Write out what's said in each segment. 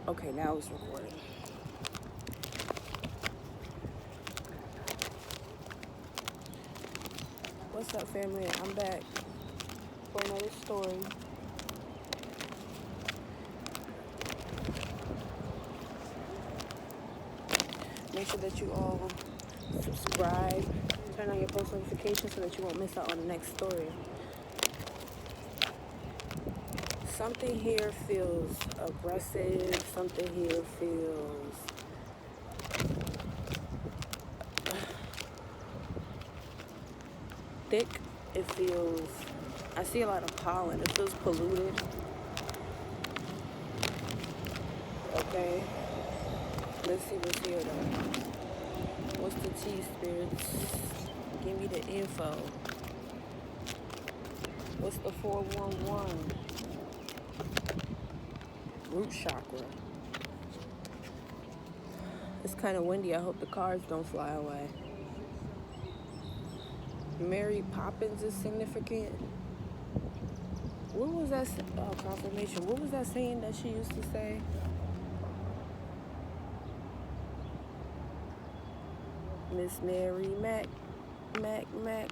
Okay, now it's recording. What's up, family? I'm back for another story. Make sure that you all subscribe, turn on your post notifications so that you won't miss out on the next story. Something here feels aggressive. Something here feels thick. It feels, I see a lot of pollen. It feels polluted. Okay. Let's see what's here though. What's the tea, spirits? Give me the info. What's the 411? Root chakra. It's kind of windy. I hope the cars don't fly away. Mary Poppins is significant. What was that? Confirmation. What was that saying that she used to say? Miss Mary Mac,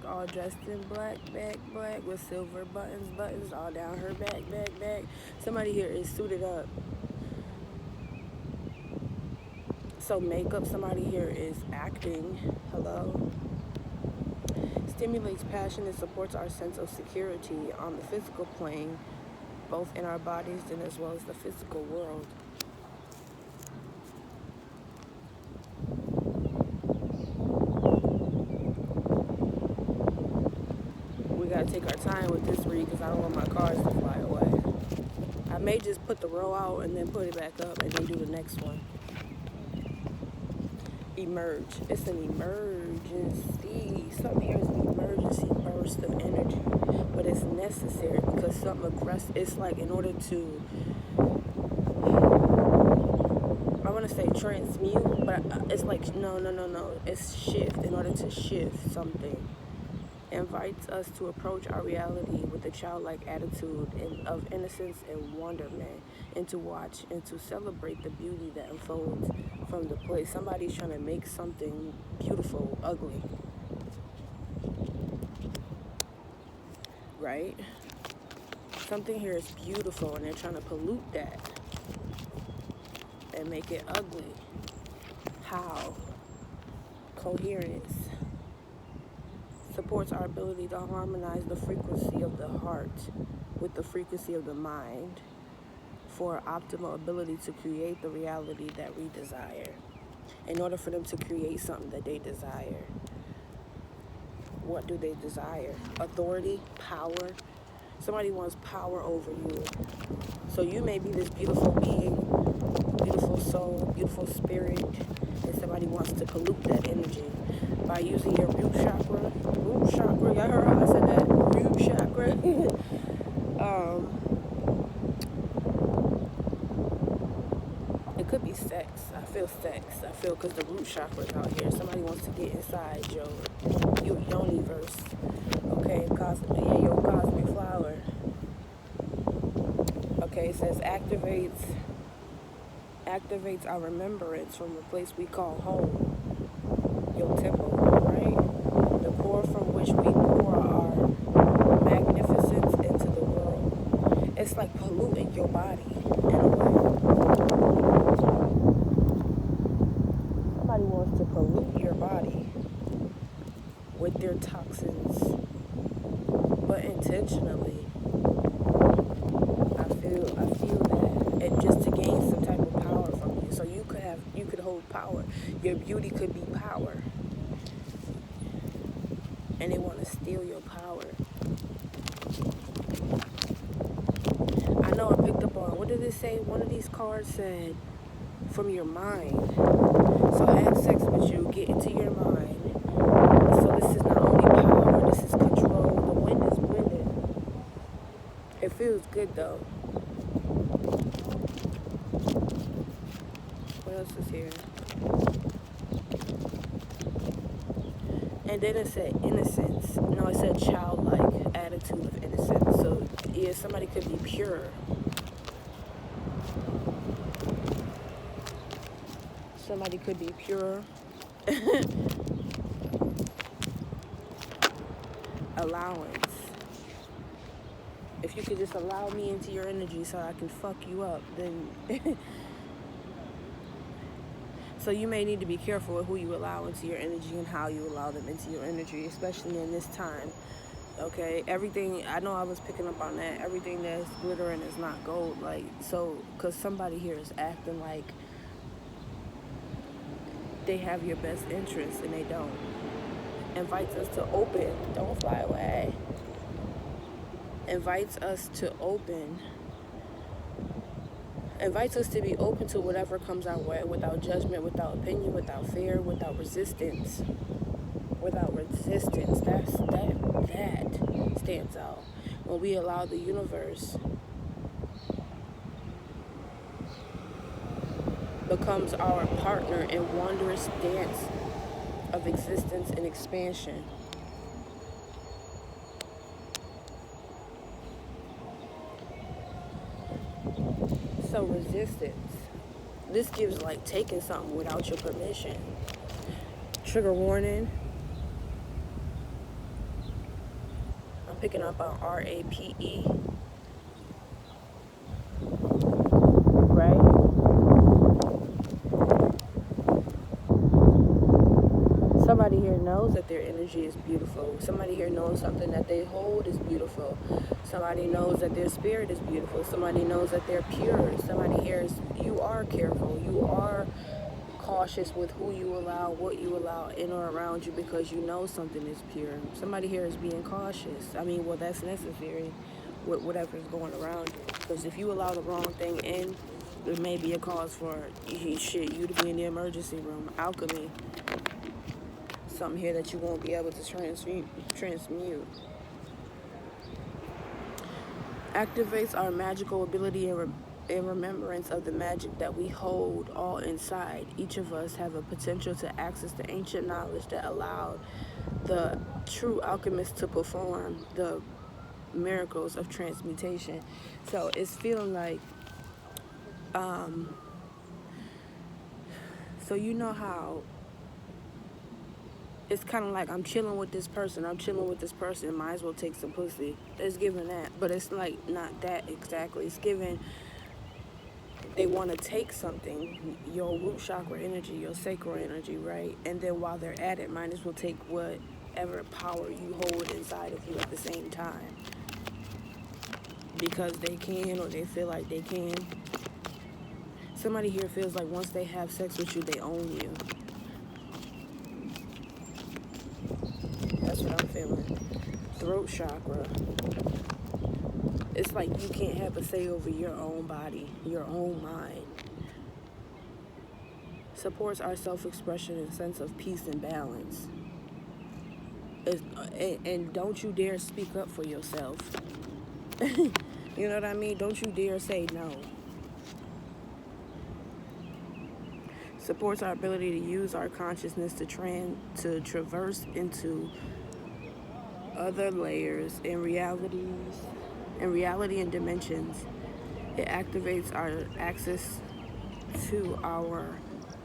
all dressed in black, black, with silver buttons all down her back. Somebody here is suited up. So makeup, somebody here is acting. Hello. Stimulates passion and supports our sense of security on the physical plane, both in our bodies and as well as the physical world. We gotta take our time with this read because I don't want my cars to fly away. I may just put the row out and then put it back up and then do the next one. Emerge. It's an emergency. Something here is an emergency burst of energy, but it's necessary because something aggressive. It's like in order to, I want to say transmute, but it's like no. It's shift. In order to shift something, invites us to approach our reality with a childlike attitude of innocence and wonderment, and to watch and to celebrate the beauty that unfolds from the place. Somebody's trying to make something beautiful ugly, right? Something here is beautiful and they're trying to pollute that and make it ugly. How? Coherence. Supports our ability to harmonize the frequency of the heart with the frequency of the mind for optimal ability to create the reality that we desire. In order for them to create something that they desire, what do they desire? Authority, power. Somebody wants power over you. So you may be this beautiful being, beautiful soul, beautiful spirit, and somebody wants to pollute that energy by using your root chakra. Y'all heard how I said that? Root chakra. It could be sex. I feel sex. I feel because the root chakra is out here. Somebody wants to get inside your universe. Okay, your cosmic flower. Okay, it says activates our remembrance from the place we call home. Your temple, right? The core from which we pour our magnificence into the world. It's like polluting your body in a way. Somebody wants to pollute your body with their toxins, but intentionally. I feel that, and just to gain some type of power from you. So you could hold power. Your beauty could be power, and they want to steal your power. I know I picked up on, what did it say? One of these cards said, from your mind. So have sex with you, get into your mind. So this is not only power, this is control. The wind is winning. It feels good though. What else is here? And then it said innocence. No, it said childlike attitude of innocence. So yeah, somebody could be pure. somebody could be pure. Allowance. If you could just allow me into your energy so I can fuck you up, then so you may need to be careful with who you allow into your energy and how you allow them into your energy, especially in this time. Okay, everything, I know I was picking up on that, everything that's glittering is not gold. Like, so, because somebody here is acting like they have your best interest and they don't. Invites us to open, don't fly away. Invites us to open. Invites us to be open to whatever comes our way, without judgment, without opinion, without fear, without resistance. Without resistance, that stands out. When we allow the universe becomes our partner in wondrous dance of existence and expansion. So resistance. This gives like taking something without your permission. Trigger warning. I'm picking up on RAPE. Right? Somebody here knows that their energy is beautiful. Somebody here knows something that they hold is beautiful. Somebody knows that their spirit is beautiful. Somebody knows that they're pure. Somebody here is, you are careful. You are cautious with who you allow, what you allow in or around you, because you know something is pure. Somebody here is being cautious. I mean, well, that's necessary with whatever is going around you. Because if you allow the wrong thing in, there may be a cause for you to be in the emergency room. Alchemy. Something here that you won't be able to transmute. Activates our magical ability in remembrance of the magic that we hold all inside. Each of us have a potential to access the ancient knowledge that allowed the true alchemists to perform the miracles of transmutation. So it's feeling like, so you know how it's kind of like, I'm chilling with this person, might as well take some pussy. It's giving that, but it's like not that exactly. It's giving, they want to take something, your root chakra energy, your sacral energy, right? And then while they're at it, might as well take whatever power you hold inside of you at the same time. Because they can, or they feel like they can. Somebody here feels like once they have sex with you, they own you. That's what I'm feeling. Throat chakra. It's like you can't have a say over your own body, your own mind. Supports our self-expression and sense of peace and balance. And don't you dare speak up for yourself. You know what I mean? Don't you dare say no. Supports our ability to use our consciousness to traverse into other layers and reality and dimensions. It activates our access to our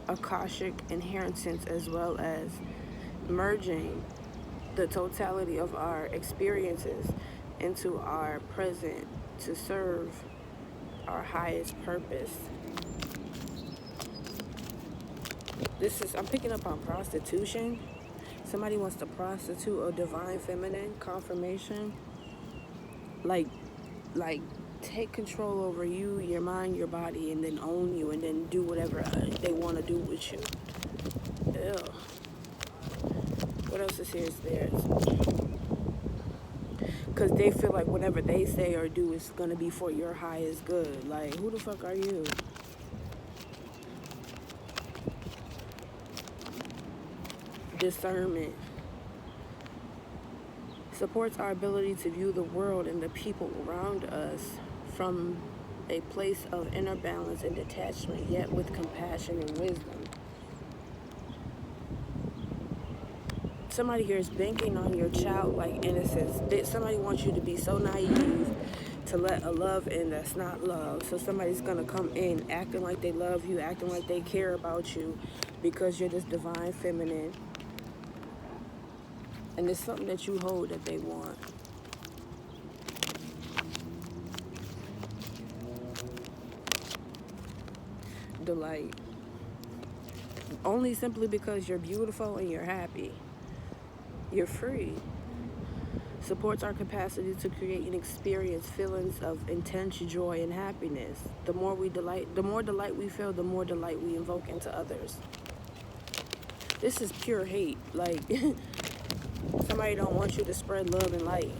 Akashic inheritance, as well as merging the totality of our experiences into our present to serve our highest purpose. I'm picking up on prostitution. Somebody wants to prostitute a divine feminine confirmation. Like take control over you, your mind, your body, and then own you, and then do whatever they want to do with you. Ew. What else is here? Because they feel like whatever they say or do is going to be for your highest good. Like, who the fuck are you? Discernment. Supports our ability to view the world and the people around us from a place of inner balance and detachment, yet with compassion and wisdom. Somebody here is banking on your childlike innocence. Somebody wants you to be so naive, to let a love in that's not love. So somebody's gonna come in acting like they love you, acting like they care about you because you're this divine feminine. And it's something that you hold that they want. Delight. Only simply because you're beautiful and you're happy. You're free. Supports our capacity to create and experience feelings of intense joy and happiness. The more delight we feel, the more delight we invoke into others. This is pure hate. Like, somebody don't want you to spread love and light.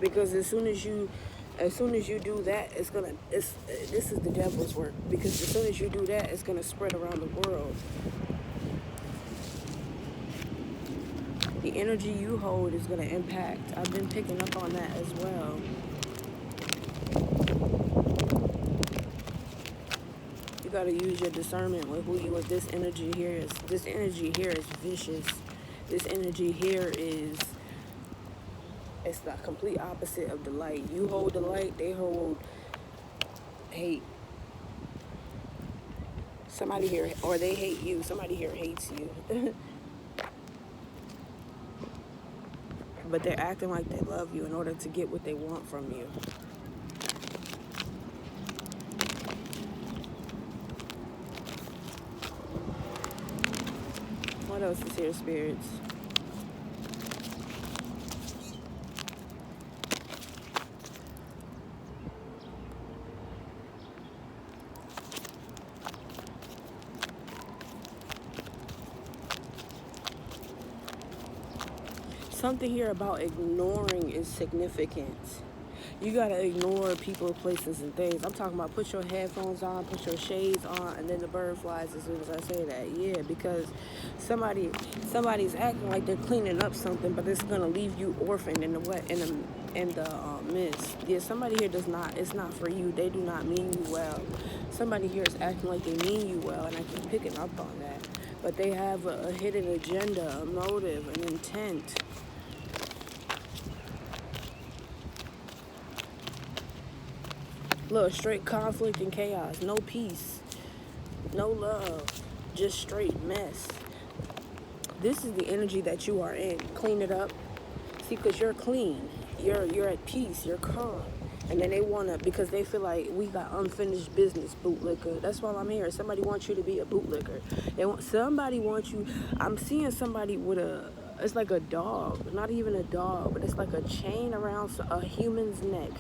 Because as soon as you do that, this is the devil's work. Because as soon as you do that, it's gonna spread around the world. The energy you hold is gonna impact. I've been picking up on that as well. You gotta use your discernment with who you are. This energy here is vicious. This energy here is, it's the complete opposite of delight. You hold delight, they hold hate. Somebody here, or they hate you. Somebody here hates you. But they're acting like they love you in order to get what they want from you. What else is here, spirits? Something here about ignoring is significant. You gotta ignore people, places, and things. I'm talking about put your headphones on, put your shades on, and then the bird flies as soon as I say that. Yeah, because somebody's acting like they're cleaning up something, but it's gonna leave you orphaned in the mist. Yeah, somebody here does not. It's not for you. They do not mean you well. Somebody here is acting like they mean you well, and I keep picking up on that. But they have a hidden agenda, a motive, an intent. Look, straight conflict and chaos. No peace. No love. Just straight mess. This is the energy that you are in. Clean it up. See, because you're clean. You're at peace. You're calm. And then they want to, because they feel like we got unfinished business, bootlicker. That's why I'm here. Somebody wants you to be a bootlicker. Somebody wants you. I'm seeing somebody with it's like a dog. Not even a dog, but it's like a chain around a human's neck.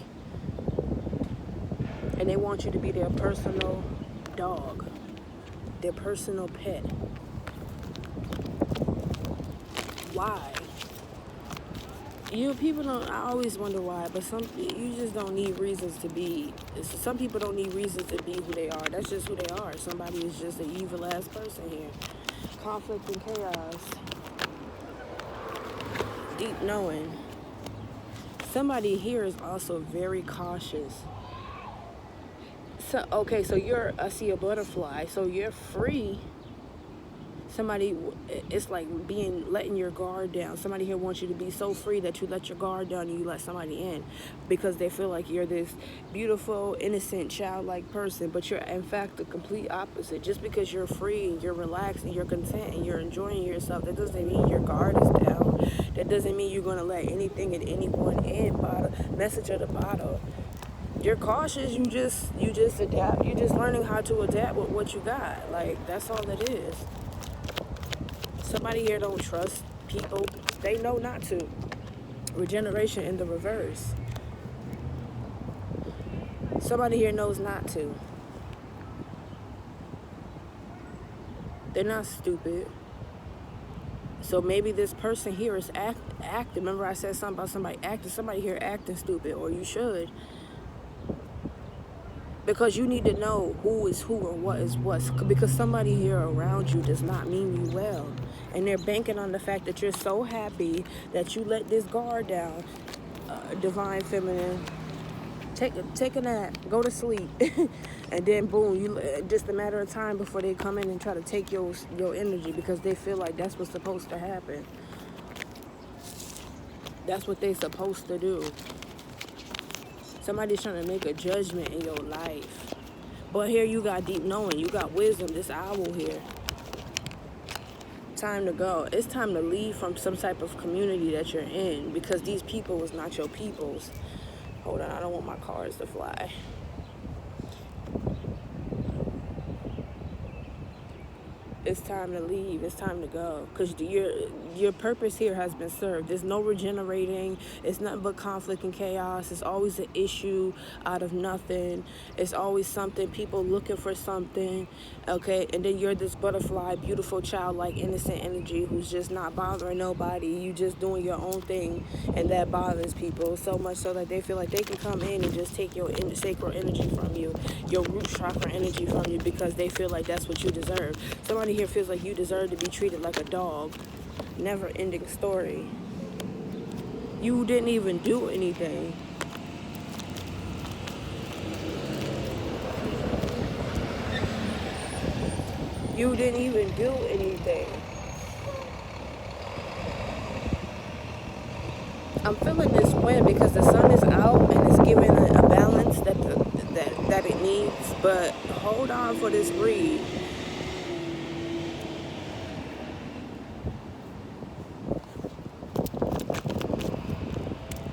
And they want you to be their personal dog, their personal pet. Why? People don't, I always wonder why, but you just don't need reasons to be. Some people don't need reasons to be who they are. That's just who they are. Somebody is just an evil ass person here. Conflict and chaos. Deep knowing. Somebody here is also very cautious. So, okay, so I see a butterfly, so you're free. Somebody, it's like letting your guard down. Somebody here wants you to be so free that you let your guard down and you let somebody in because they feel like you're this beautiful, innocent, childlike person, but you're in fact the complete opposite. Just because you're free and you're relaxed and you're content and you're enjoying yourself, that doesn't mean your guard is down. That doesn't mean you're going to let anything and anyone in. Message of the bottle. You're cautious, you just adapt. You're just learning how to adapt with what you got. Like, that's all it is. Somebody here don't trust people. They know not to. Regeneration in the reverse. Somebody here knows not to. They're not stupid. So maybe this person here is acting. Remember I said something about somebody acting. Somebody here acting stupid, or you should. Because you need to know who is who or what is what. Because somebody here around you does not mean you well. And they're banking on the fact that you're so happy that you let this guard down. Divine feminine. Take a nap. Go to sleep. And then boom, just a matter of time before they come in and try to take your energy because they feel like that's what's supposed to happen. That's what they supposed to do. Somebody's trying to make a judgment in your life. But here you got deep knowing. You got wisdom. This owl here. Time to go. It's time to leave from some type of community that you're in, because these people is not your peoples. Hold on, I don't want my cards to fly. It's time to leave. It's time to go, because your purpose here has been served. There's no regenerating. It's nothing but conflict and chaos. It's always an issue out of nothing. It's always something, people looking for something, okay? And then you're this butterfly, beautiful, childlike, innocent energy who's just not bothering nobody. You just doing your own thing, and that bothers people so much so that they feel like they can come in and just take your sacred energy from you, your root chakra energy from you, because they feel like that's what you deserve. Somebody here feels like you deserve to be treated like a dog. Never ending story. You didn't even do anything. You didn't even do anything. I'm feeling this wind because the sun is out and it's giving a balance that it needs. But hold on for this read.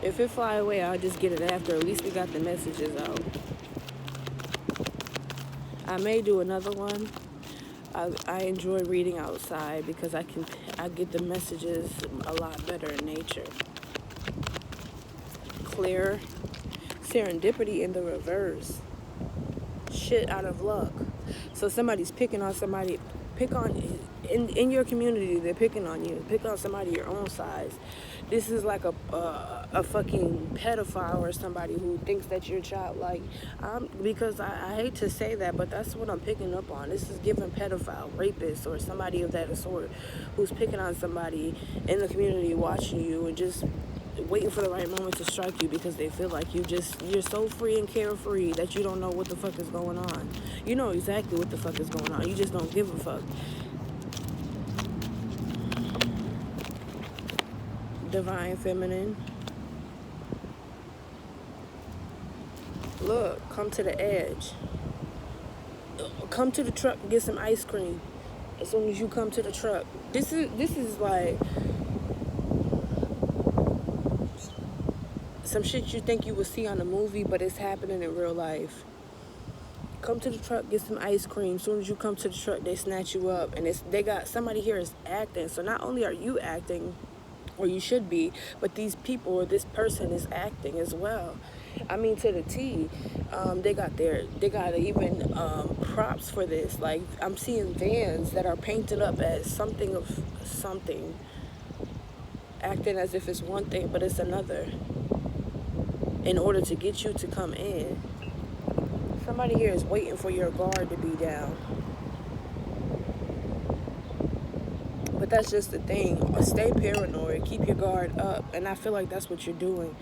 If it fly away, I'll just get it after. At least we got the messages out. I may do another one. I enjoy reading outside because I get the messages a lot better in nature. Clear. Serendipity in the reverse. Shit out of luck. So somebody's picking on somebody. In your community, they're picking on you. Pick on somebody your own size. This is like a fucking pedophile or somebody who thinks that you're childlike. Because I hate to say that, but that's what I'm picking up on. This is giving pedophile, rapist, or somebody of that sort who's picking on somebody in the community, watching you and just waiting for the right moment to strike you because they feel like you're so free and carefree that you don't know what the fuck is going on. You know exactly what the fuck is going on. You just don't give a fuck. Divine feminine. Look, come to the edge. Come to the truck and get some ice cream. As soon as you come to the truck. This is like some shit you think you would see on a movie, but it's happening in real life. Come to the truck, get some ice cream. As soon as you come to the truck, they snatch you up. And they got somebody here is acting. So not only are you acting, or you should be, but these people or this person is acting as well. I mean, to the T. They got even props for this. Like, I'm seeing vans that are painted up as something of something, acting as if it's one thing, but it's another, in order to get you to come in. Somebody here is waiting for your guard to be down. But that's just the thing. Stay paranoid. Keep your guard up. And I feel like that's what you're doing.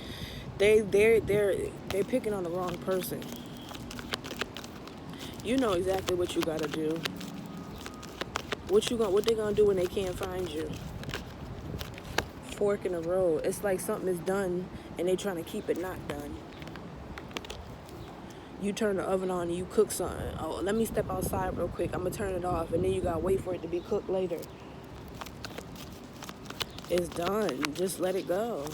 They're picking on the wrong person. You know exactly what you gotta do. What they gonna do when they can't find you? Fork in the road. It's like something is done and they trying to keep it not done. You turn the oven on and you cook something. Oh, let me step outside real quick. I'm gonna turn it off, and then you gotta wait for it to be cooked later. It's done. Just let it go.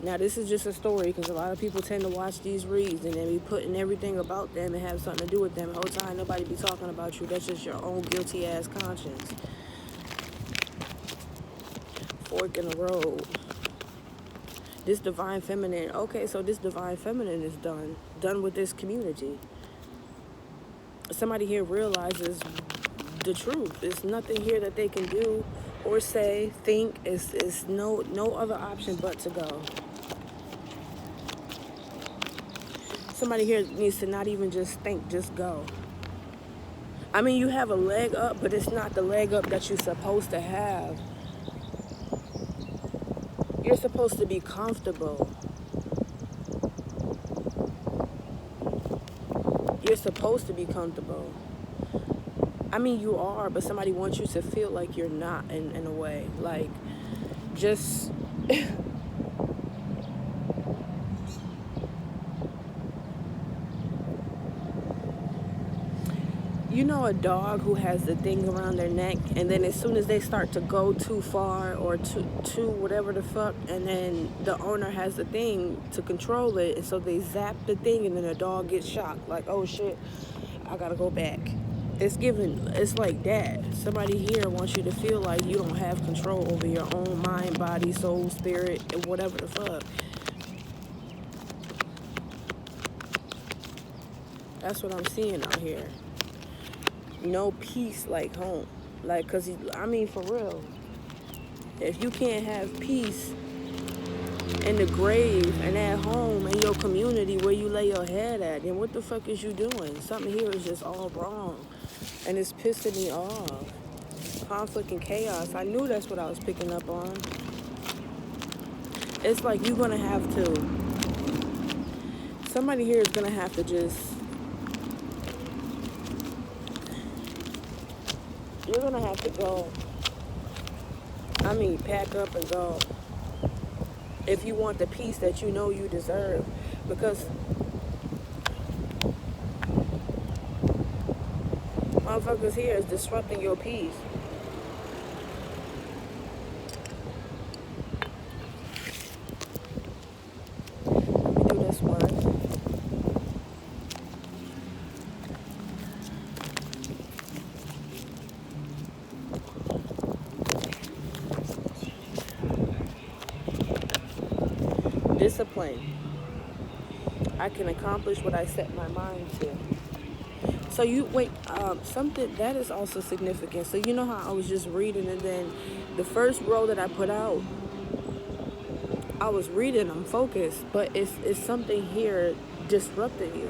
Now, this is just a story because a lot of people tend to watch these reads and then be putting everything about them and have something to do with them. The whole time, nobody be talking about you. That's just your own guilty ass conscience. Fork in the road. This divine feminine. Okay, so this divine feminine is done with this community. Somebody here realizes the truth. There's nothing here that they can do or say, think. It's no other option but to go. Somebody here needs to not even just think, just go. I mean, you have a leg up, but it's not the leg up that you're supposed to have. You're supposed to be comfortable. You're supposed to be comfortable. I mean, you are, but somebody wants you to feel like you're not in a way. Like, just You know a dog who has the thing around their neck, and then as soon as they start to go too far or too whatever the fuck, and then the owner has the thing to control it, and so they zap the thing, and then the dog gets shocked, like, oh shit, I gotta go back. It's like that. Somebody here wants you to feel like you don't have control over your own mind, body, soul, spirit, and whatever the fuck. That's what I'm seeing out here. No peace like home. Like, cause I mean, for real, if you can't have peace in the grave and at home in your community where you lay your head at, then what the fuck is you doing? Something here is just all wrong, and it's pissing me off. Conflict and chaos. I knew that's what I was picking up on. It's like you're gonna have to, somebody here is gonna have to just, you're gonna have to go. I mean, pack up and go. If you want the peace that you know you deserve. Because motherfuckers here is disrupting your peace. Let me do this one. Discipline. I can accomplish what I set my mind to. So you wait, something that is also significant. So you know how I was just reading, and then the first row that I put out, I was reading, I'm focused, but it's something here disrupting you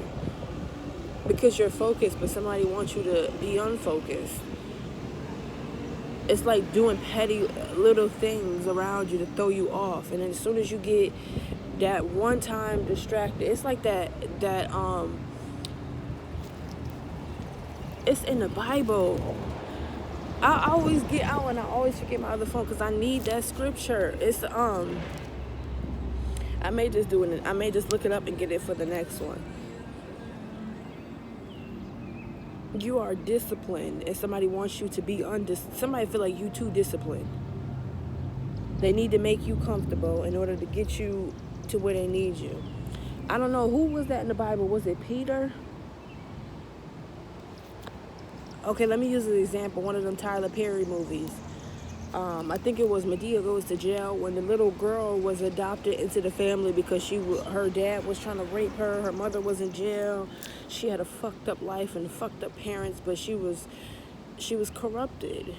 because you're focused, but somebody wants you to be unfocused. It's like doing petty little things around you to throw you off, and then as soon as you get that one time distracted, it's like that it's in the Bible. I always get out and I always forget my other phone because I need that scripture. It's I may just do it. I may just look it up and get it for the next one. You are disciplined, and somebody wants you to be somebody feel like you too disciplined. They need to make you comfortable in order to get you to where they need you. I don't know, who was that in the Bible? Was it Peter? Okay, let me use an example. One of them Tyler Perry movies. I think it was Medea Goes to Jail, when the little girl was adopted into the family because her dad was trying to rape her. Her mother was in jail. She had a fucked up life and fucked up parents, but she was corrupted.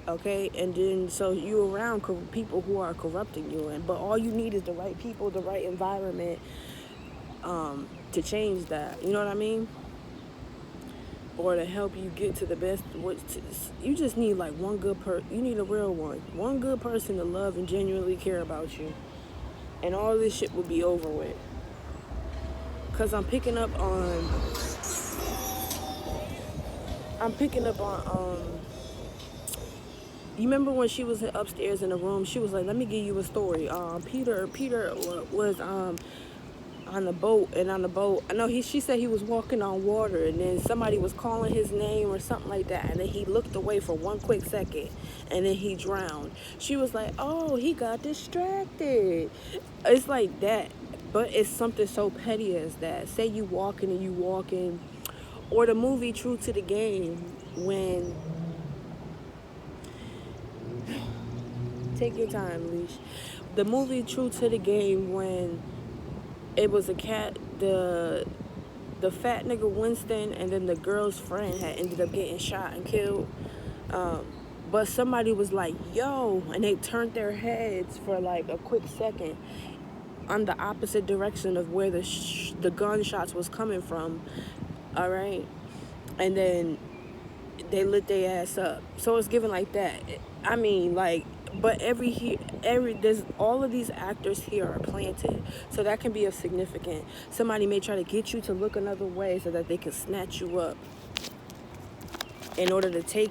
Okay, and then so you're around people who are corrupting you, but all you need is the right people, the right environment to change that. You know what I mean? Or to help you get to the best. You just need like one good you need a real one good person to love and genuinely care about you, and all this shit will be over with. Cause I'm picking up on you remember when she was upstairs in the room, she was like, let me give you a story. Peter was on the boat, and on the boat, I know she said he was walking on water, and then somebody was calling his name or something like that, and then he looked away for one quick second, and then he drowned. She was like, oh, he got distracted. It's like that, but it's something so petty as that. Say you walking, or the movie True to the Game, when, take your time, Leash. The movie True to the Game, when it was a cat, the fat nigga Winston, and then the girl's friend had ended up getting shot and killed. But somebody was like, yo, and they turned their heads for like a quick second on the opposite direction of where the gunshots was coming from. All right. And then they lit their ass up. So it's given like that. I mean, like, but there's all of these actors here are planted, so that can be of significant. Somebody may try to get you to look another way so that they can snatch you up in order to take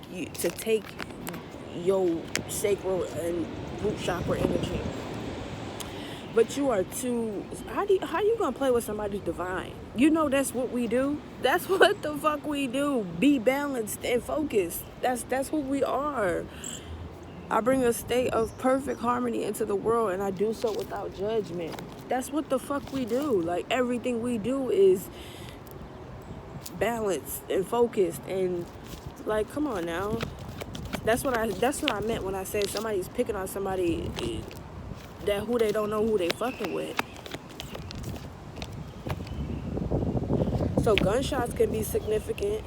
your sacral and root chakra energy. But you are too. How you gonna play with somebody's divine? You know that's what we do. That's what the fuck we do. Be balanced and focused. That's who we are. I bring a state of perfect harmony into the world, and I do so without judgment. That's what the fuck we do. Like, everything we do is balanced and focused, and like, come on now. That's what I meant when I said somebody's picking on somebody that who they don't know who they fucking with. So gunshots can be significant,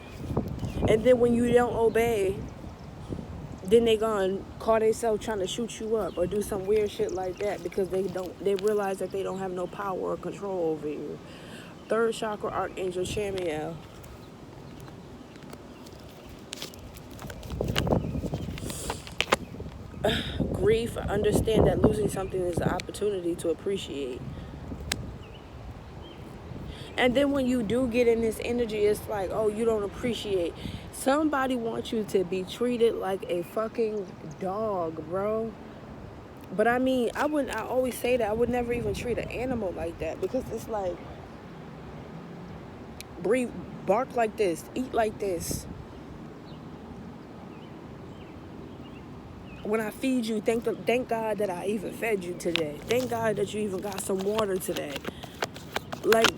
and then when you don't obey, then they gonna call themselves trying to shoot you up or do some weird shit like that because they realize that they don't have no power or control over you. Third chakra, Archangel Chamuel. Grief, understand that losing something is an opportunity to appreciate. And then when you do get in this energy, it's like, oh, you don't appreciate. Somebody wants you to be treated like a fucking dog, bro. But I mean, I always say that I would never even treat an animal like that, because it's like, breathe, bark like this, eat like this. When I feed you, thank God that I even fed you today. Thank God that you even got some water today. Like,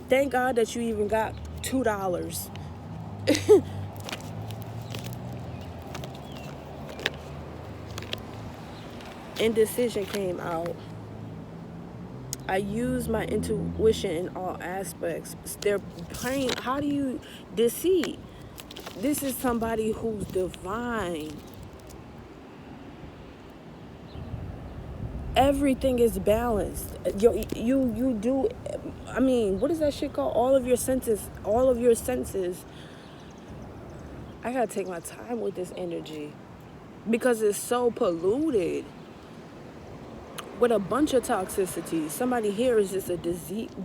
thank God that you even got $2. Indecision came out. I use my intuition in all aspects. They're praying. How do you deceive? This is somebody who's divine. Everything is balanced. You do. I mean, what is that shit called? All of your senses. I gotta take my time with this energy because it's so polluted with a bunch of toxicity. Somebody here is just a deceitful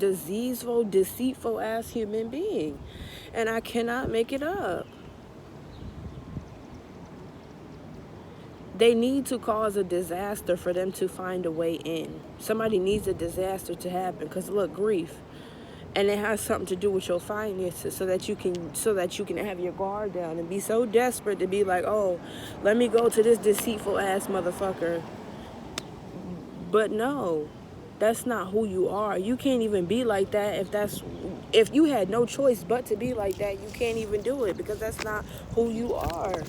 ass human being, and I cannot make it up. They need to cause a disaster for them to find a way in. Somebody needs a disaster to happen, because look, grief, and it has something to do with your finances, so that you can have your guard down and be so desperate to be like, oh, let me go to this deceitful ass motherfucker. But no, that's not who you are. You can't even be like that if you had no choice but to be like that. You can't even do it, because that's not who you are.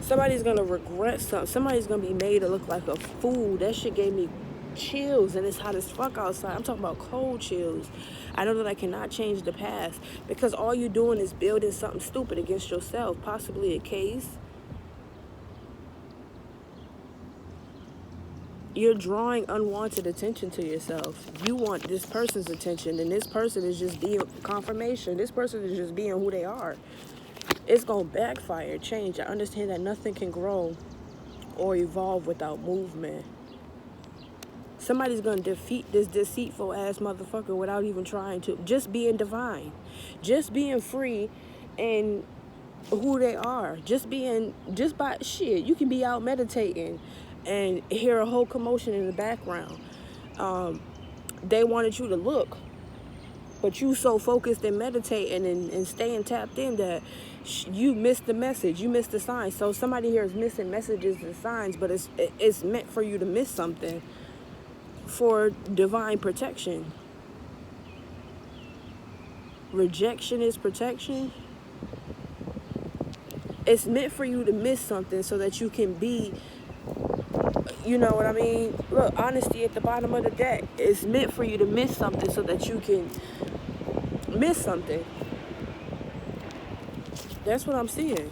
Somebody's gonna regret something. Somebody's gonna be made to look like a fool. That shit gave me chills, and it's hot as fuck outside. I'm talking about cold chills. I know that I cannot change the past, because all you're doing is building something stupid against yourself, possibly a case. You're drawing unwanted attention to yourself. You want this person's attention, and this person is just being confirmation. This person is just being who they are. It's going to backfire, change. I understand that nothing can grow or evolve without movement. Somebody's going to defeat this deceitful ass motherfucker without even trying to. Just being divine. Just being free and who they are. Just by shit. You can be out meditating and hear a whole commotion in the background. They wanted you to look, but you so focused and meditating and staying tapped in that you missed the message, you missed the sign. So somebody here is missing messages and signs, but it's meant for you to miss something for divine protection. Rejection is protection. It's meant for you to miss something so that you can be, you know what I mean? Look, honesty at the bottom of the deck. It's meant for you to miss something so that you can miss something. That's what I'm seeing.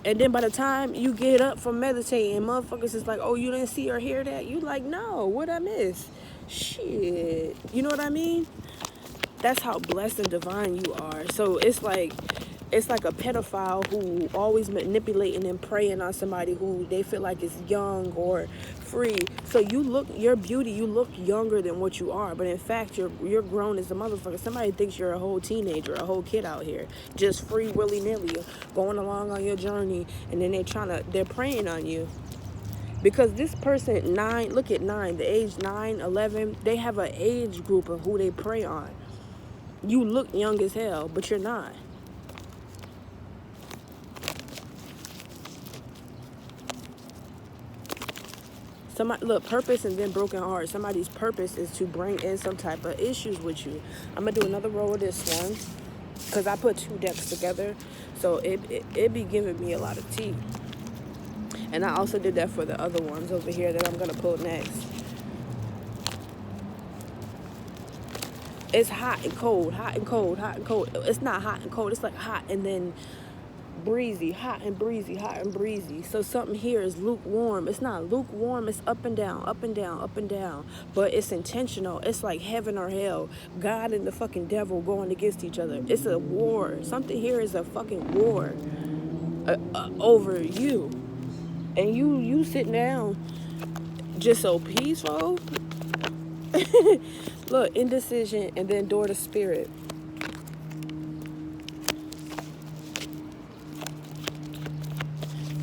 And then by the time you get up from meditating, motherfuckers is like, oh, you didn't see or hear that? You like, no, what'd I miss? Shit. You know what I mean? That's how blessed and divine you are. So it's like a pedophile who always manipulating and preying on somebody who they feel like is young or free. So your beauty, you look younger than what you are, but in fact you're grown as a motherfucker. Somebody thinks you're a whole teenager, a whole kid out here, just free willy-nilly, going along on your journey, and then they're preying on you. Because this person at 9, look at 9, the age 9, 11, they have an age group of who they prey on. You look young as hell, but you're not. Somebody, look, purpose and then broken heart. Somebody's purpose is to bring in some type of issues with you. I'm going to do another roll of this one because I put 2 decks together. So it be giving me a lot of tea. And I also did that for the other ones over here that I'm going to pull next. It's hot and cold, hot and cold, hot and cold. It's not hot and cold. It's like hot and then breezy, hot and breezy, hot and breezy. So something here is lukewarm. It's not lukewarm. It's up and down, up and down, up and down. But it's intentional. It's like heaven or hell. God and the fucking devil going against each other. It's a war. Something here is a fucking war over you. And you sitting down just so peaceful. Look, indecision and then door to spirit.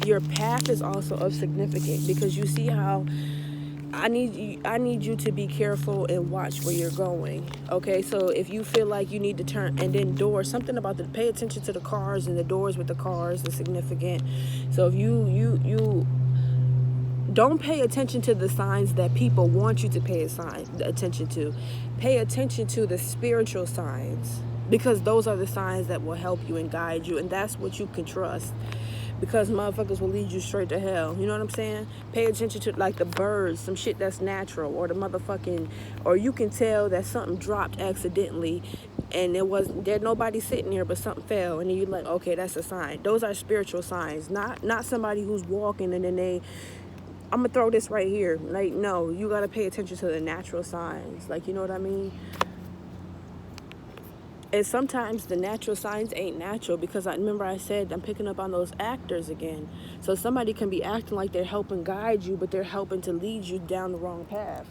Your path is also of significance because you see how I need you to be careful and watch where you're going. Okay, so if you feel like you need to turn, and then doors, something about pay attention to the cars and the doors with the cars is significant. So if you don't pay attention to the signs that people want you to pay attention to. Pay attention to the spiritual signs because those are the signs that will help you and guide you, and that's what you can trust. Because motherfuckers will lead you straight to hell. You know what I'm saying? Pay attention to like the birds, some shit that's natural, or the motherfucking, or you can tell that something dropped accidentally and there's nobody sitting here but something fell, and then you're like, okay, that's a sign. Those are spiritual signs, not somebody who's walking and then I'm gonna throw this right here. Like, no, you gotta pay attention to the natural signs. Like, you know what I mean? And sometimes the natural signs ain't natural because I remember I said I'm picking up on those actors again. So somebody can be acting like they're helping guide you, but they're helping to lead you down the wrong path.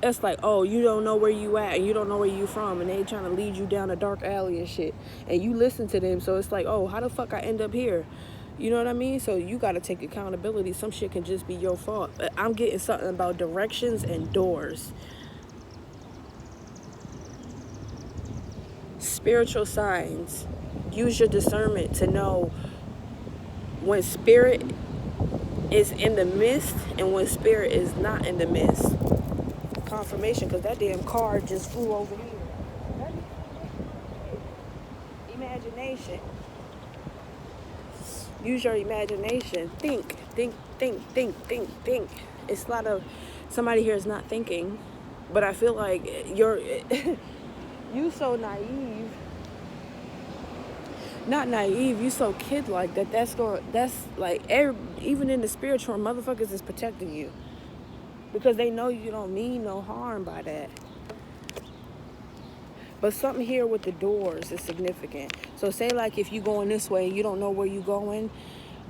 It's like, oh, you don't know where you at and you don't know where you from, and they trying to lead you down a dark alley and shit. And you listen to them, so it's like, oh, how the fuck I end up here? You know what I mean? So you got to take accountability. Some shit can just be your fault. I'm getting something about directions and doors. Spiritual signs. Use your discernment to know when spirit is in the mist and when spirit is not in the mist. Confirmation, because that damn car just flew over here. Imagination. Use your imagination. Think. It's a lot of, somebody here is not thinking, but I feel like you so naive. Not naive, you so kid-like that's like, even in the spiritual, motherfuckers is protecting you. Because they know you don't mean no harm by that. But something here with the doors is significant. So say like if you going this way, you don't know where you going.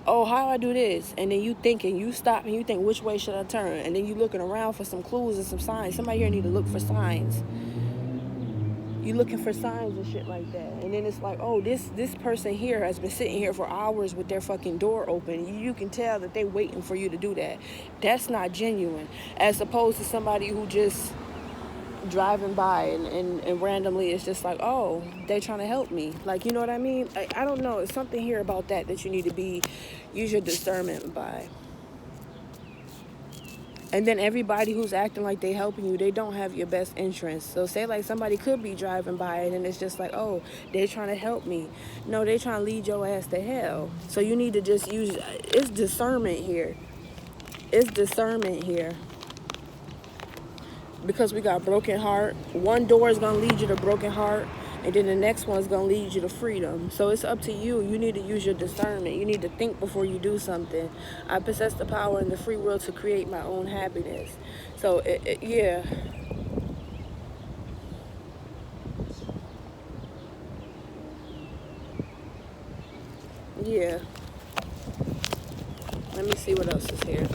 Oh, how do I do this? And then you thinking, you stop and you think, which way should I turn? And then you looking around for some clues and some signs. Somebody here need to look for signs. You looking for signs and shit like that. And then it's like, oh, this person here has been sitting here for hours with their fucking door open. You can tell that they waiting for you to do that. That's not genuine. As opposed to somebody who just driving by and randomly it's just like, oh, they trying to help me. Like, you know what I mean? I don't know. It's something here about that you need to use your discernment by. And then everybody who's acting like they helping you, they don't have your best interest. So say like somebody could be driving by it and it's just like, oh, they're trying to help me. No, they trying to lead your ass to hell. So you need to just use, it's discernment here. It's discernment here. Because we got broken heart. One door is going to lead you to broken heart, and then the next one is going to lead you to freedom. So it's up to you. You need to use your discernment. You need to think before you do something. I possess the power and the free will to create my own happiness. So, yeah. Yeah. Let me see what else is here.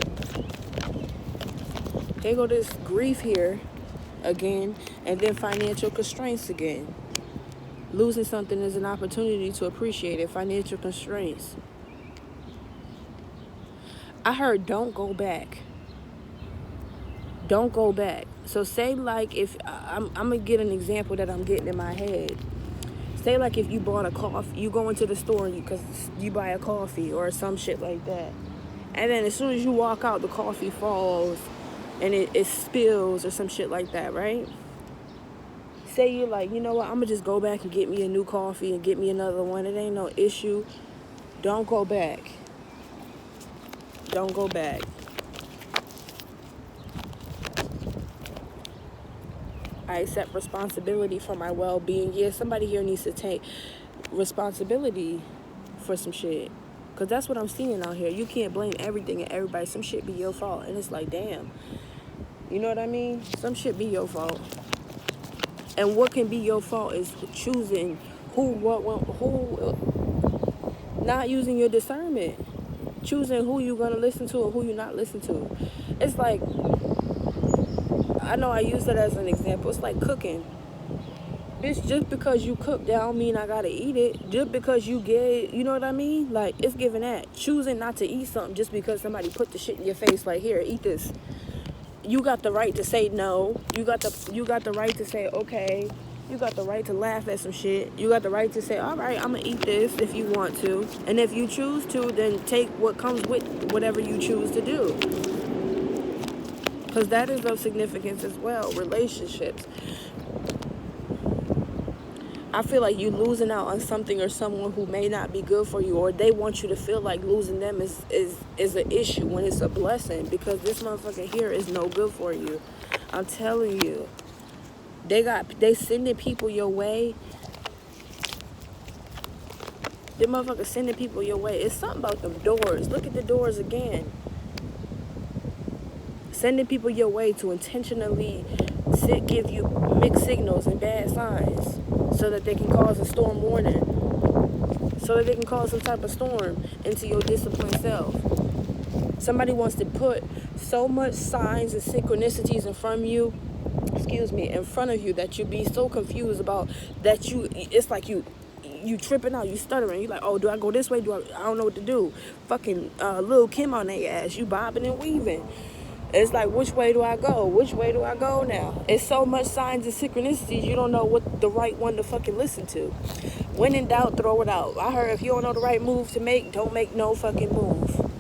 Here go this grief here again, and then financial constraints again. Losing something is an opportunity to appreciate it. Financial constraints. I heard don't go back. Don't go back. So say like if I'm gonna get an example that I'm getting in my head. Say like if you bought a coffee, you go into the store and because you buy a coffee or some shit like that, and then as soon as you walk out, the coffee falls and it spills or some shit like that, right? Say you're like, you know what, I'm gonna just go back and get me a new coffee and get me another one. It ain't no issue. Don't go back. Don't go back. I accept responsibility for my well-being. Yeah, somebody here needs to take responsibility for some shit. Because that's what I'm seeing out here. You can't blame everything and everybody. Some shit be your fault. And it's like, damn. You know what I mean? Some shit be your fault. And what can be your fault is choosing not using your discernment. Choosing who you're going to listen to and who you're not listening to. It's like, I know I use it as an example. It's like cooking. Bitch, just because you cook, that don't mean I gotta eat it. Just because you get, you know what I mean? Like, it's giving that. Choosing not to eat something just because somebody put the shit in your face, like, here, eat this. You got the right to say no. You got the right to say, okay. You got the right to laugh at some shit. You got the right to say, all right, I'm gonna eat this if you want to. And if you choose to, then take what comes with whatever you choose to do. Because that is of significance as well. Relationships. I feel like you losing out on something or someone who may not be good for you, or they want you to feel like losing them is an issue when it's a blessing, because this motherfucker here is no good for you. I'm telling you. They sending people your way. They motherfuckers sending people your way. It's something about them doors. Look at the doors again. Sending people your way to intentionally give you mixed signals and bad signs so that they can cause a storm warning, so that they can cause some type of storm into your disciplined self. Somebody wants to put so much signs and synchronicities in front of you, that you be so confused about that it's like you tripping out, you stuttering, you like, oh, do I go this way, I don't know what to do. Fucking Lil' Kim on their ass, you bobbing and weaving. It's like, which way do I go? Which way do I go now? It's so much signs and synchronicities, you don't know what the right one to fucking listen to. When in doubt, throw it out. I heard if you don't know the right move to make, don't make no fucking move.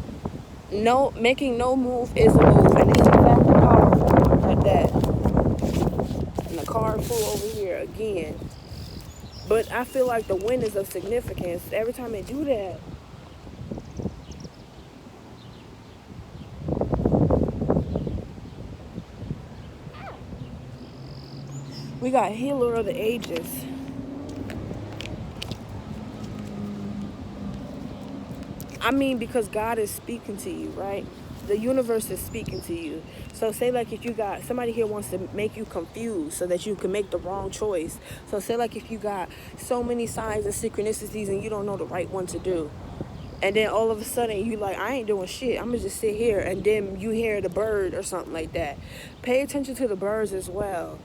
No, making no move is a move, and it's exactly powerful like that. And the card flew over here again. But I feel like the win is of significance. Every time they do that, we got Healer of the Ages. I mean, because God is speaking to you, right? The universe is speaking to you. So say like if you got, somebody here wants to make you confused so that you can make the wrong choice. So say like if you got so many signs and synchronicities and you don't know the right one to do. And then all of a sudden you like, I ain't doing shit, I'm gonna just sit here. And then you hear the bird or something like that. Pay attention to the birds as well.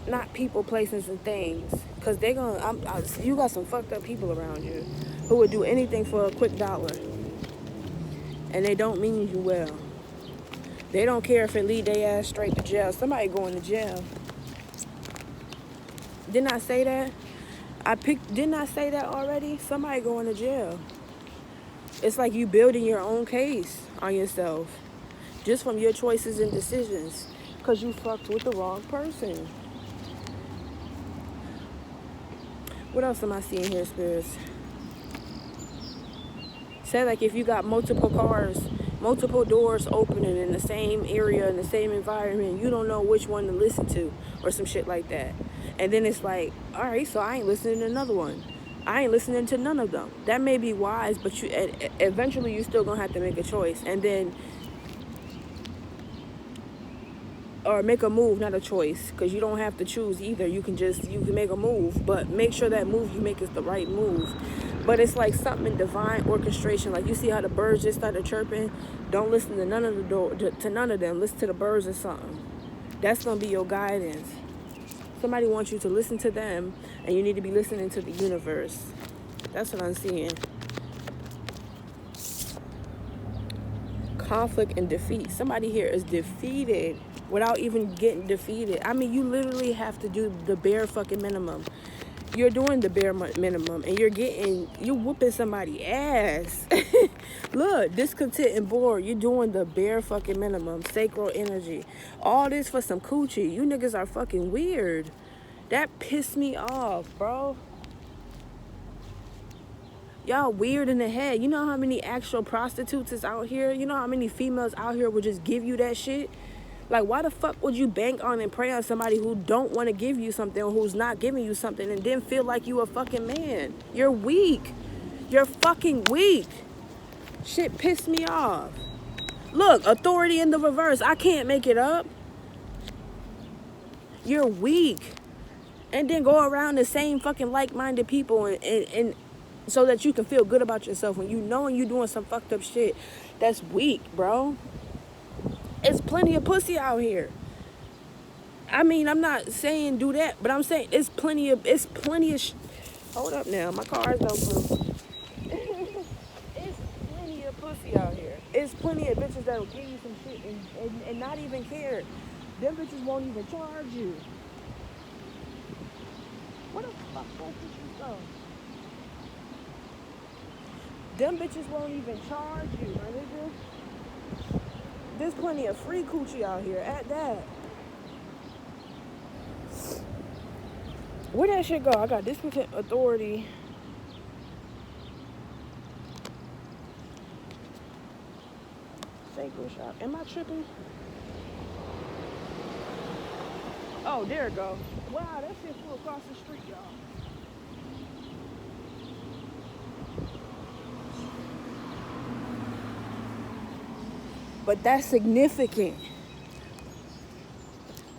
Not people, places, and things. Because they you got some fucked up people around you who would do anything for a quick dollar. And they don't mean you well. They don't care if it lead their ass straight to jail. Somebody going to jail. Didn't I say that? Didn't I say that already? Somebody going to jail. It's like you building your own case on yourself. Just from your choices and decisions. Because you fucked with the wrong person. What else am I seeing here, spirits? Say like if you got multiple cars, multiple doors opening in the same area, in the same environment, you don't know which one to listen to or some shit like that. And then it's like, all right, so I ain't listening to another one. I ain't listening to none of them. That may be wise, but eventually you still gonna have to make a choice. And then, or make a move, not a choice, because you don't have to choose either. You can make a move, but make sure that move you make is the right move. But it's like something in divine orchestration. Like you see how the birds just started chirping. Don't listen to none of them. Listen to the birds or something. That's gonna be your guidance. Somebody wants you to listen to them, and you need to be listening to the universe. That's what I'm seeing. conflict and defeat. Somebody here is defeated without even getting defeated. I mean, you literally have to do the bare fucking minimum. You're doing the bare minimum and you're whooping somebody's ass. Look, discontent and bored. You're doing the bare fucking minimum. Sacral energy. All this for some coochie. You niggas are fucking weird. That pissed me off, bro. Y'all weird in the head. You know how many actual prostitutes is out here? You know how many females out here would just give you that shit? Like, why the fuck would you bank on and pray on somebody who don't want to give you something or who's not giving you something and then feel like you a fucking man? You're weak. You're fucking weak. Shit pissed me off. Look, authority in the reverse. I can't make it up. You're weak. And then go around the same fucking like-minded people and so that you can feel good about yourself when you know and you doing some fucked up shit. That's weak, bro. It's plenty of pussy out here. I mean, I'm not saying do that, but I'm saying it's plenty of hold up now, my car's no blue. It's plenty of pussy out here. It's plenty of bitches that'll give you some shit and not even care. Them bitches won't even charge you. What the fuck those bitches go? Them bitches won't even charge you, my nigga. There's plenty of free coochie out here at that. Where that shit go? I got discontent, authority. Sacred shop. Am I tripping? Oh, there it go. Wow, that shit flew across the street, y'all. But that's significant.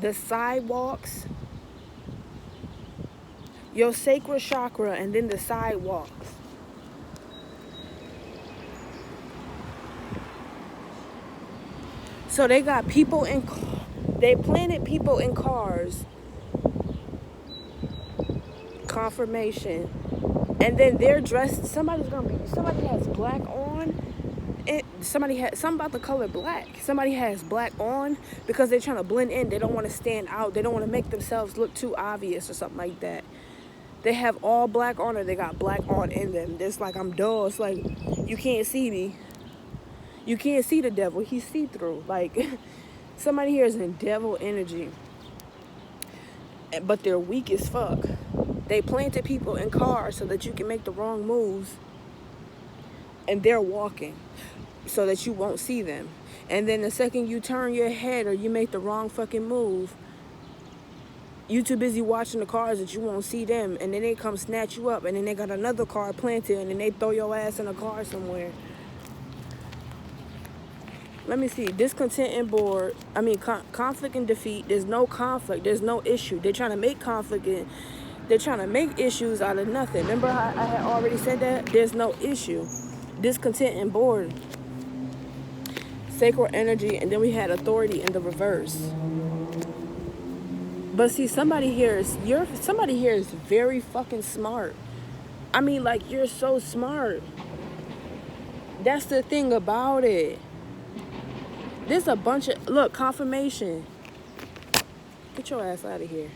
The sidewalks, your sacral chakra, and then the sidewalks. So they got people they planted people in cars. Confirmation. And then they're dressed, somebody has black on. Something about the color black. Somebody has black on because they're trying to blend in. They don't want to stand out. They don't want to make themselves look too obvious or something like that. They have all black on or they got black on in them. It's like I'm dull. It's like you can't see me. You can't see the devil. He's see-through. Like somebody here is in devil energy. But they're weak as fuck. They planted people in cars so that you can make the wrong moves. And they're walking so that you won't see them. And then the second you turn your head or you make the wrong fucking move, you too busy watching the cars that you won't see them. And then they come snatch you up. And then they got another car planted. And then they throw your ass in a car somewhere. Let me see. Discontent and bored. I mean, conflict and defeat. There's no conflict. There's no issue. They're trying to make conflict and they're trying to make issues out of nothing. Remember how I had already said that? There's no issue. Discontent and bored. Sacral energy. And then we had authority in the reverse. But see, somebody here is very fucking smart. I mean, like, you're so smart. That's the thing about it. There's a bunch of, look, confirmation. Get your ass out of here.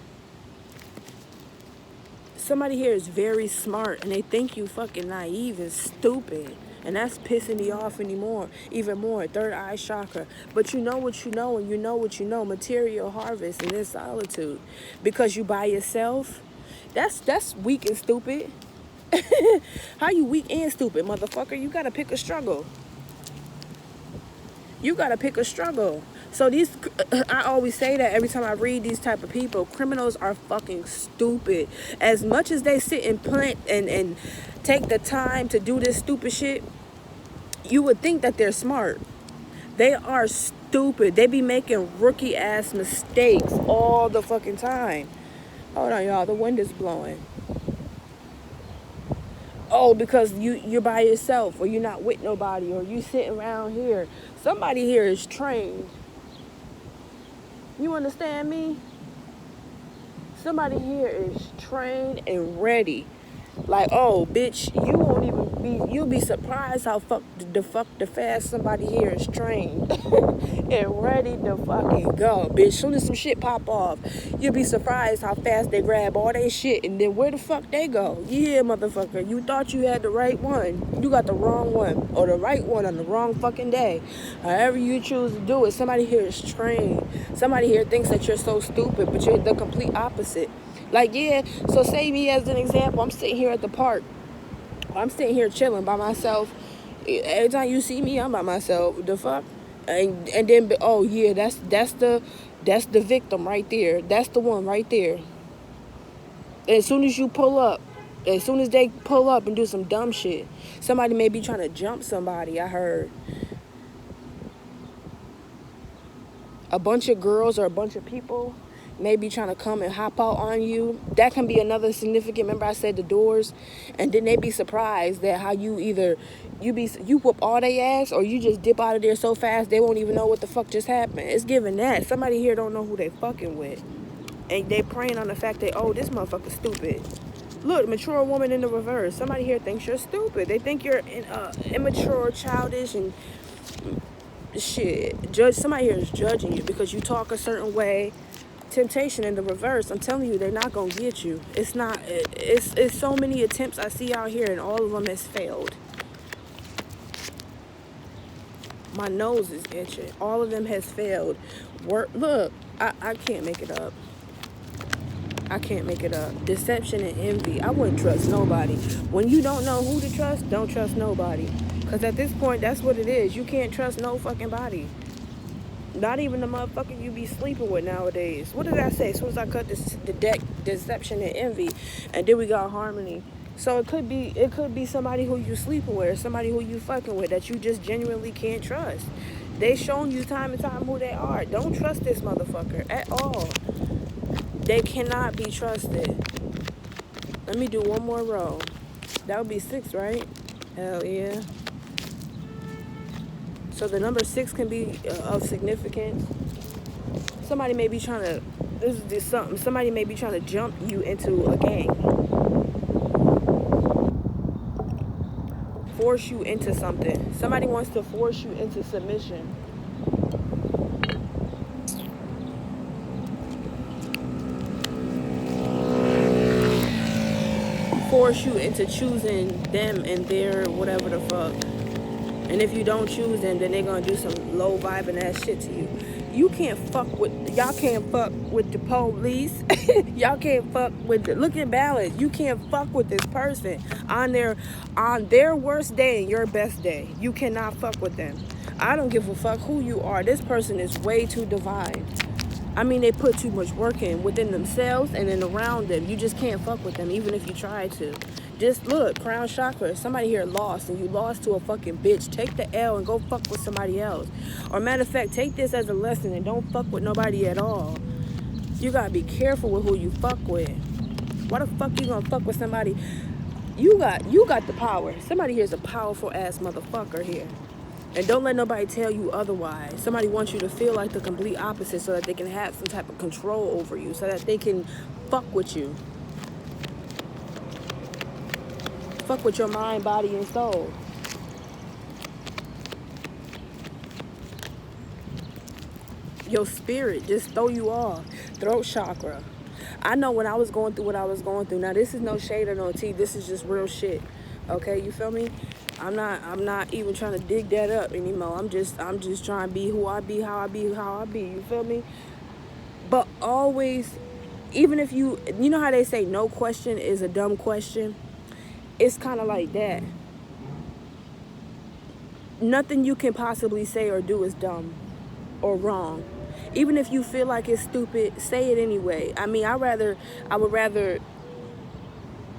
Somebody here is very smart and they think you fucking naive and stupid. And that's pissing me off even more. Third eye chakra. But you know what you know and you know what you know. Material harvest and then solitude. Because you by yourself. That's weak and stupid. How you weak and stupid, motherfucker? You gotta pick a struggle. You gotta pick a struggle. So I always say that every time I read these type of people, criminals are fucking stupid. As much as they sit and plant and take the time to do this stupid shit, you would think that they're smart. They are stupid. They be making rookie ass mistakes all the fucking time. Hold on, y'all. The wind is blowing. Oh, because you're by yourself or you're not with nobody or you sitting around here. Somebody here is trained. You understand me? Somebody here is trained and ready. Like, oh, bitch, you won't even you'll be surprised how the fast somebody here is trained and ready to fucking go, bitch. Soon as some shit pop off, you'll be surprised how fast they grab all their shit and then where the fuck they go. Yeah, motherfucker, you thought you had the right one, you got the wrong one, or the right one on the wrong fucking day. However you choose to do it, somebody here is trained. Somebody here thinks that you're so stupid, but you're the complete opposite. Like, yeah, so say me as an example, I'm sitting here at the park. I'm sitting here chilling by myself. Every time you see me, I'm by myself. The fuck? And then, oh yeah, that's the victim right there. That's the one right there. As soon as you pull up, as soon as they pull up and do some dumb shit, somebody may be trying to jump somebody, I heard. A bunch of girls or a bunch of people maybe trying to come and hop out on you. That can be another significant. Remember I said the doors, and then they be surprised that how you either you whoop all they ass or you just dip out of there so fast they won't even know what the fuck just happened. It's giving that somebody here don't know who they fucking with, and they preying on the fact that, oh, this motherfucker's stupid. Look, mature woman in the reverse. Somebody here thinks you're stupid. They think you're immature, childish, and shit. Somebody here is judging you because you talk a certain way. Temptation in the reverse. I'm telling you, they're not gonna get you. It's so many attempts I see out here, and all of them has failed. My nose is itching. All of them has failed. Look, I can't make it up. I can't make it up. Deception and envy. I wouldn't trust nobody. When you don't know who to trust, don't trust nobody. Because at this point, that's what it is. You can't trust no fucking body. Not even the motherfucker you be sleeping with nowadays. What did I say? As soon as I cut the deck, deception and envy, and then we got harmony. So it could be somebody who you sleeping with, or somebody who you fucking with that you just genuinely can't trust. They shown you time and time who they are. Don't trust this motherfucker at all. They cannot be trusted. Let me do one more row. That would be 6, right? Hell yeah. So the number 6 can be of significance. Somebody may be trying to, this is just something, somebody may be trying to jump you into a gang. Force you into something. Somebody wants to force you into submission. Force you into choosing them and their whatever the fuck. And if you don't choose them, then they're gonna do some low vibing ass shit to you. Y'all can't fuck with the police. Y'all can't fuck with look at balance. You can't fuck with this person on their worst day and your best day. You cannot fuck with them. I don't give a fuck who you are. This person is way too divine. I mean, they put too much work in within themselves and then around them. You just can't fuck with them, even if you try to. Just look, crown chakra, somebody here lost and you lost to a fucking bitch. Take the L and go fuck with somebody else. Or matter of fact, take this as a lesson and don't fuck with nobody at all. You gotta be careful with who you fuck with. Why the fuck you gonna fuck with somebody? You got the power. Somebody here's a powerful ass motherfucker here. And don't let nobody tell you otherwise. Somebody wants you to feel like the complete opposite so that they can have some type of control over you, so that they can fuck with you. Fuck with your mind, body, and soul. Your spirit, just throw you off. Throat chakra. I know when I was going through what I was going through. Now, this is no shade or no tea. This is just real shit. Okay, you feel me? I'm not even trying to dig that up anymore. I'm just trying to be who I be, how I be, you feel me? But always, even if you know how they say no question is a dumb question? It's kind of like that. Nothing you can possibly say or do is dumb or wrong. Even if you feel like it's stupid, say it anyway. I mean, I would rather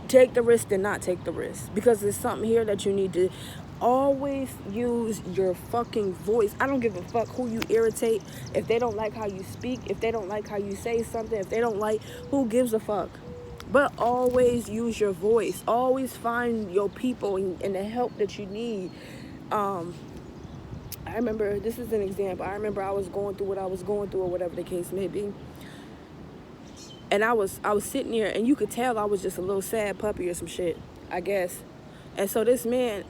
take the risk than not take the risk, because there's something here that you need to always use your fucking voice. I don't give a fuck who you irritate. If they don't like how you speak, if they don't like how you say something, if they don't like, who gives a fuck? But always use your voice. Always find your people and the help that you need. I remember, this is an example. I remember I was going through what I was going through, or whatever the case may be. And I was sitting there, and you could tell I was just a little sad puppy or some shit, I guess. And so this man,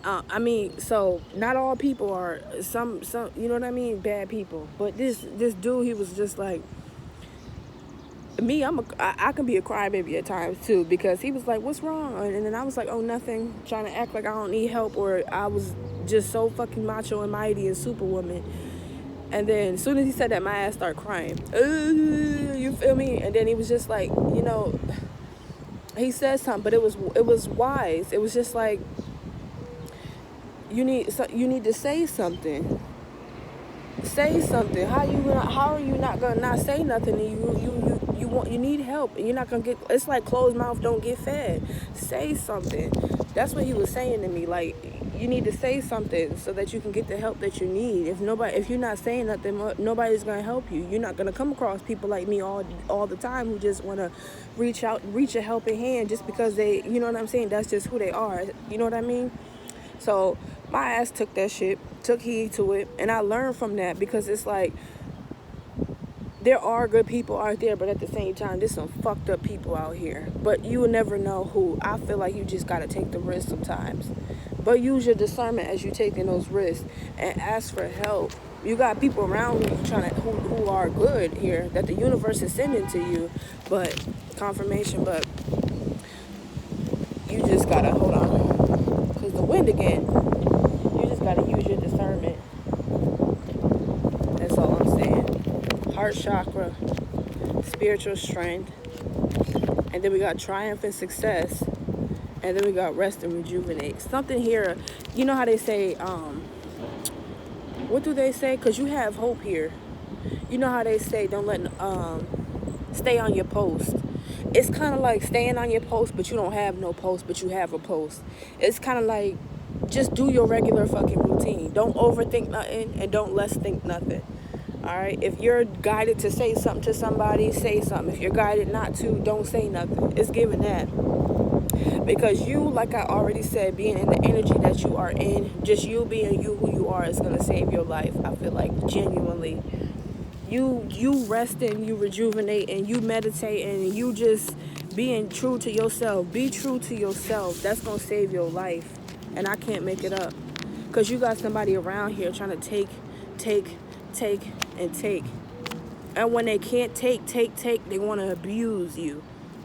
so not all people are some, you know what I mean, bad people. But this dude, he was just like me. I can be a crybaby at times too, because he was like, "What's wrong?" And then I was like, "Oh, nothing." Trying to act like I don't need help, or I was just so fucking macho and mighty and superwoman. And then as soon as he said that, my ass started crying. You feel me? And then he was just like, he said something, but it was wise. It was just like, you need to say something. Say something. How are you not gonna not say nothing? And you need help, and you're not gonna get. It's like closed mouth don't get fed. Say something. That's what he was saying to me. Like, you need to say something so that you can get the help that you need. If you're not saying nothing, nobody's gonna help you. You're not gonna come across people like me all the time who just wanna reach a helping hand just because they, you know what I'm saying? That's just who they are. You know what I mean? So my ass took that shit, took heed to it, and I learned from that, because it's like, there are good people out there, but at the same time, there's some fucked up people out here. But you will never know who. I feel like you just gotta take the risk sometimes. But use your discernment as you taking those risks, and ask for help. You got people around you who are good here, that the universe is sending to you, but confirmation. But you just gotta hold on, cause the wind again. You just gotta use your discernment. That's all I'm saying. Heart chakra, spiritual strength, and then we got triumph and success, and then we got rest and rejuvenate. Something here, you know how they say, what do they say? Because you have hope here. You know how they say, don't let, stay on your post. It's kind of like staying on your post, but you don't have no post, but you have a post. It's kind of like, just do your regular fucking routine. Don't overthink nothing, and don't less think nothing. All right? If you're guided to say something to somebody, say something. If you're guided not to, don't say nothing. It's given that. Because you, like I already said, being in the energy that you are in, just you being you who you are is going to save your life. I feel like, genuinely. You resting, you rejuvenating, you meditating, and you just being true to yourself. Be true to yourself. That's going to save your life. And I can't make it up. Because you got somebody around here trying to take, and take. And when they can't take, they want to abuse you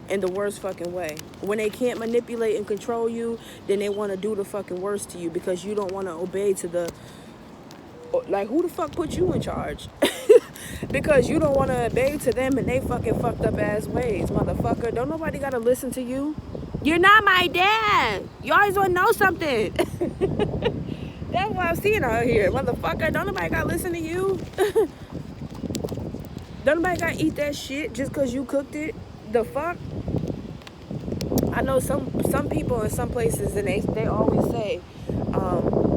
in the worst fucking way. When they can't manipulate and control you, then they want to do the fucking worst to you, because you don't want to obey to the... Like, who the fuck put you in charge? Because you don't want to obey to them and they fucking fucked up ass ways, motherfucker. Don't nobody gotta listen to you. You're not my dad. You always want to know something. That's what I'm seeing out here, motherfucker. Don't nobody gotta listen to you. Don't nobody gotta eat that shit just because you cooked it. The fuck? I know some people in some places, and they always say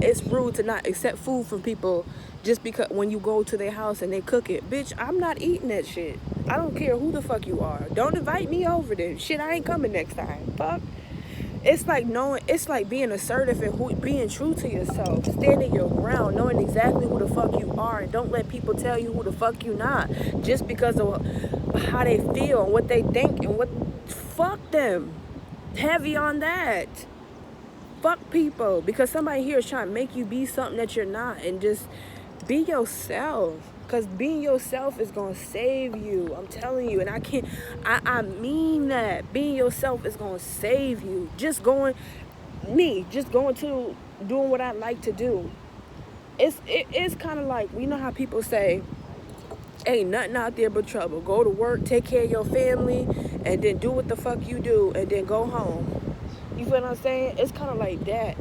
it's rude to not accept food from people just because when you go to their house and they cook it. Bitch, I'm not eating that shit. I don't care who the fuck you are. Don't invite me over there. Shit, I ain't coming next time. Fuck. It's like being assertive and being true to yourself. Standing your ground, knowing exactly who the fuck you are, and don't let people tell you who the fuck you not. Just because of how they feel and what they think and what... Fuck them. Heavy on that. Fuck people. Because somebody here is trying to make you be something that you're not. And just be yourself. Because being yourself is going to save you. I'm telling you. And I mean that. Being yourself is going to save you. Just going to doing what I like to do. It's kind of like, you know how people say, ain't nothing out there but trouble. Go to work, take care of your family, and then do what the fuck you do, and then go home. You feel what I'm saying? It's kind of like that.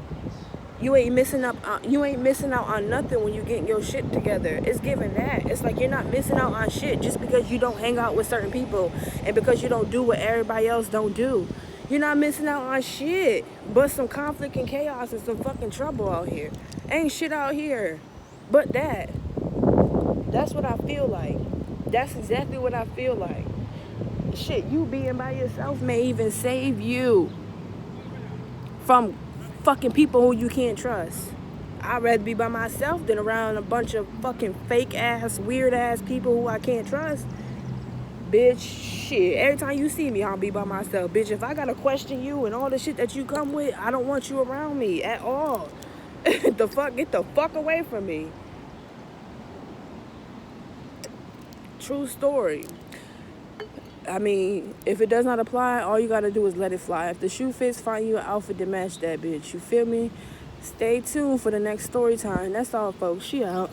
You ain't missing out on nothing when you getting your shit together. It's giving that. It's like you're not missing out on shit just because you don't hang out with certain people and because you don't do what everybody else don't do. You're not missing out on shit but some conflict and chaos and some fucking trouble out here. Ain't shit out here but that. That's what I feel like. That's exactly what I feel like. Shit, you being by yourself may even save you from fucking people who you can't trust. I'd rather be by myself than around a bunch of fucking fake ass, weird ass people who I can't trust. Bitch, shit. Every time you see me, I'll be by myself. Bitch, if I gotta question you and all the shit that you come with, I don't want you around me at all. Get the fuck away from me. True story. I mean, if it does not apply, all you gotta do is let it fly. If the shoe fits, find you an outfit to match that, bitch. You feel me? Stay tuned for the next story time. That's all, folks. She out.